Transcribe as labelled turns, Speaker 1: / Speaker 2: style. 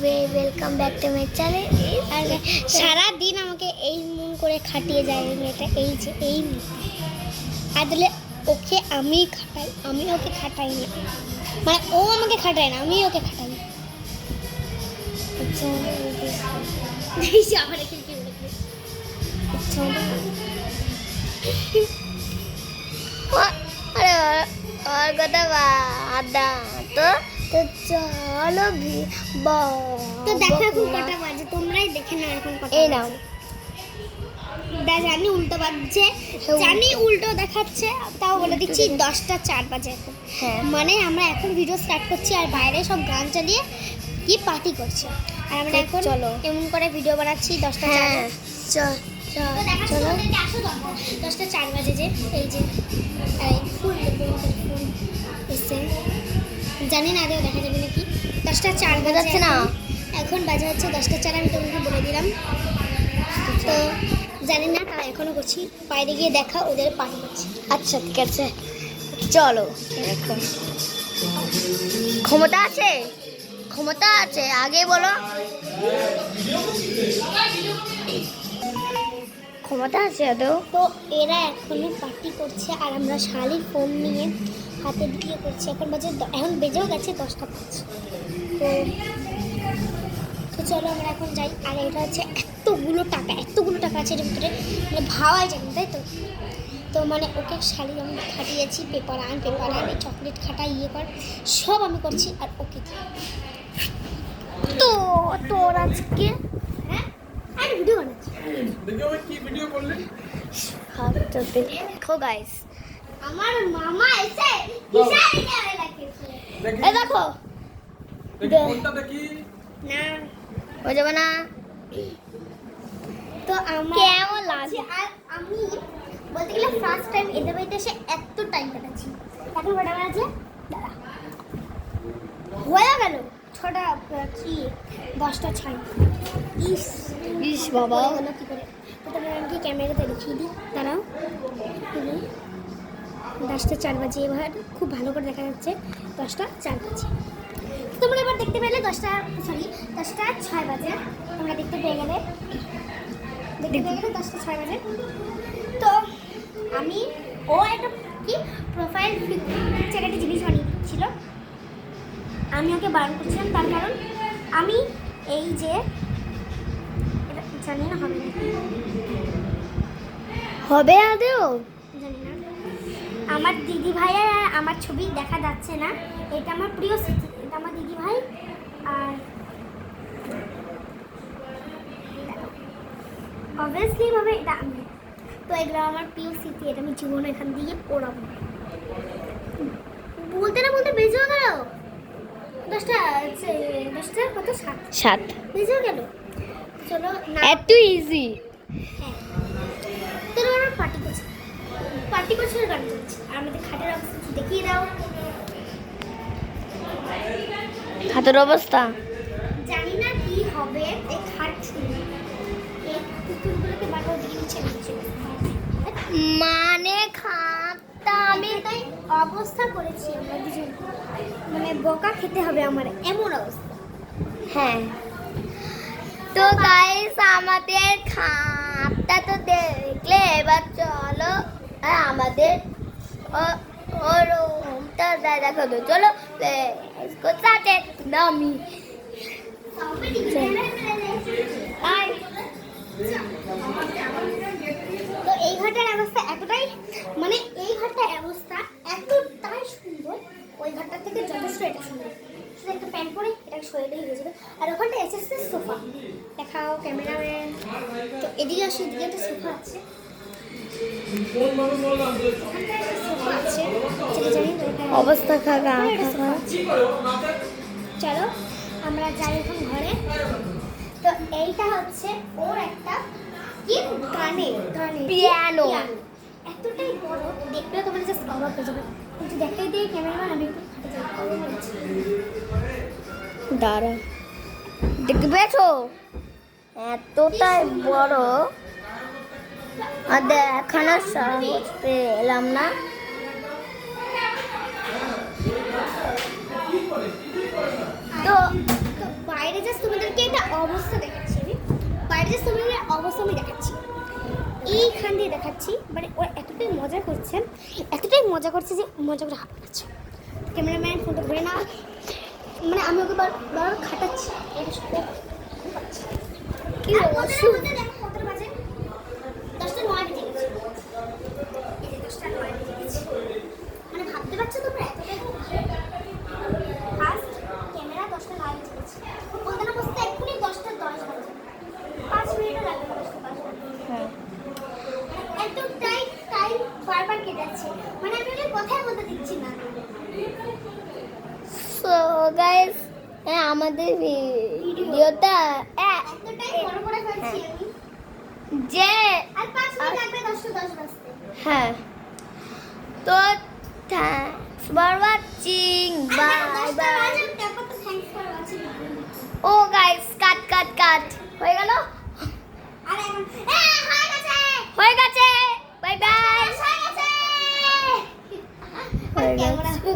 Speaker 1: Welcome back to my channel. আর সারাদিন আমাকে এই মন করে খাটিয়ে যায় এই মেয়েটা, এই যে এই আর দিলে ওকে আমি খাটাই, আমি ওকে খাটাই না, মানে ও আমাকে খাটায় না, আমি ওকে খাটাই। আচ্ছা আমার এখানে কি বলে আরে আর কথা বাদা তো তো চলো তো দেখো এখন কটা বাজে, তোমরাই দেখে নাও এখন কটা। এই নাও জানি উল্টো বাজছে, জানি উল্টো দেখাচ্ছে, তাও বলে দিচ্ছি 10টা 4 বাজে এখন। হ্যাঁ মানে আমরা এখন ভিডিও স্টার্ট করছি আর বাইরে সব গান চালিয়ে কি পার্টি করছে, আর আমরা এখন চলো এমন করে ভিডিও বানাচ্ছি 10টা 4। চলো 10টা 4 বাজে যে এই যে ফুল এসছে, জানি না আদেও দেখা যাবে নাকি। 10টা 4 বাজে না, এখন বাজে হচ্ছে 10টা 4। আমি তোমাকে বলে দিলাম তো জানি না, তাই এখনো করছি। বাইরে গিয়ে দেখা ওদের পার্টি করছি। আচ্ছা ঠিক আছে চলো। এখন ক্ষমতা আছে, ক্ষমতা আছে, আগে বলো ক্ষমতা আছে আদৌ। তো এরা এখনো পার্টি করছে আর আমরা শালির ফোন নিয়ে হাতে দিয়ে করছি। এখন বেজেও গেছে 10টা 5। তো চলো আমরা এখন যাই। আর এটা হচ্ছে এতগুলো টাকা আছে এর ভিতরে, মানে ভাবাই যায় না, তাই তো। তো মানে ওকে শাড়ি আমি খাটিয়েছি, পেপার আন চকলেট খাটা, ইয়ে কর, সব আমি করছি আর ওকে তো তোর আজকে হ্যাঁ আমি ভিডিও বানাচ্ছি। দেখো গাইস আমার মামা এসে দেখো না হয়ে যাবে না। তো আমার কেমন লাগে, আর আমি বলতে গেলে ফার্স্ট টাইম এদের বাড়িতে এসে এত টাইম কাটাচ্ছি। এখন কটা বাজে হয়ে গেল 6টা কি 10টা 6। ইস বাবা হলো কি করে। তো তোমরা আমাকে ক্যামেরাতে দেখিয়ে দিই, দাঁড়াও। 10টা 4 বাজে, এবার খুব ভালো করে দেখা যাচ্ছে 10টা 4 বাজে। তোমরা এবার দেখতে পেলে 10টা 6 বাজে, তোমরা দেখতে পেয়ে গেলে 10টা 6 বাজে। তো আমি একটা কি প্রোফাইল পিকচার একটা জিনিস বানিয়ে দিচ্ছিল, আমি ওকে বারণ করছিলাম, তার কারণ আমি এই যে এটা জানি না হবে নাকি, হবে আদেও জানি না। আমার দিদি ভাই আর আমার ছবি দেখা যাচ্ছে না, এটা আমার প্রিয় স্মৃতি, এটা আমার দিদি ভাই আর অবভিয়াসলি ভাবে এটা আমি। তো এগুলো আমার প্রিয় স্মৃতি, এটা আমি জীবনে এখান দিয়ে পড়াবো। বলতে না বলতে বেজেও গেল 10টা কত 7 বেজেও গেল। চলো এত ইজি। হ্যাঁ তো আমরা পার্টি করছি আর গান করছি, আর আমাদের খাটের অবস্থা দেখিয়ে দাও। খাটের অবস্থা জানি না কি হবে, এই খাট এই পুতুলগুলোকে বারবার দিয়ে নিচে মানে খাটটা আমি তাই অবস্থা করেছি আমরা দুজন, মানে বকা খেতে হবে আমার এমন অবস্থা। হ্যাঁ তো গাইস আমাদের খাটটা তো দেখলে, এবার চলো আমাদের রুমটা দেখো তো, চলো কোথাতে নামি। তো এই ঘরটার অবস্থা এতটাই, মানে এই ঘরটার অবস্থা এতটাই সুন্দর, ওই ঘরটার থেকে যথেষ্ট এটা সুন্দর। শুধু একটা প্যান্ট পরে এটা শরীরেই হয়ে যাবে। আর ওখানটা এসেছে সোফা, দেখাও ক্যামেরাম্যান। তো এদিকে আসে, এদিকে একটা সোফা আছে, অবস্থা খাগা। চলো আমরা যাই এখন ঘরে। তো এইটা হচ্ছে ওর একটা কি পিয়ানো, এতটাই বড় দেখলে তোমার জাস্ট অবাক হয়ে যাবে। কিন্তু দেখাই দিয়ে ক্যামেরাম্যান, আমি একটু দাঁড়া দেখবে তো এতটাই বড়, আর দেখানো সাহস পেলাম না। তো বাইরে বাইরে জাস্ট তোমাদেরকে একটা অবস্থা দেখাচ্ছি আমি। বাইরে জাস্ট তোমাদের অবস্থা আমি দেখাচ্ছি, এইখান দিয়ে দেখাচ্ছি। মানে ওরা এতটাই মজা করছে যে মজা করে হাঁপ পাচ্ছে। ক্যামেরাম্যান ফোনটা ধরে না, মানে আমি ওকে বারবার খাটাচ্ছি। কি অবস্থা দেখো কত বাজে, 10:09 বেজে গেছে। এই যে 10:09 বেজে গেছে, মানে ভাবতে পারছো তোমরা এতটাই ফাস্ট ক্যামেরা। 10:09 বেজে গেছে, বলতে না বসতে এক্ষুনি 10:10 বাজে, 5 মিনিটও লাগবে না 10:10 বাজে। হ্যাঁ, এতটাই টাইম বারবার কেটে যাচ্ছে, মানে আমি ওকে কথাই বলতে দিচ্ছি না।
Speaker 2: সো গাইস, আমাদের ভিডিওটা
Speaker 1: এতটাই বড় করে ফেলছি আমি
Speaker 2: যে
Speaker 1: আর 5 মিনিট লাগবে 10:10 বাজতে।
Speaker 2: হ্যাঁ, তো thanks for watching, bye bye.
Speaker 1: তারপর তো থ্যাঙ্কস ফর ওয়াচিং।
Speaker 2: ও গাইস, কাট হয়ে গেল,
Speaker 1: আর এখন
Speaker 2: হয়ে গেছে, বাই বাই।
Speaker 1: হয়ে গেছে।
Speaker 2: হয়ে গেছে।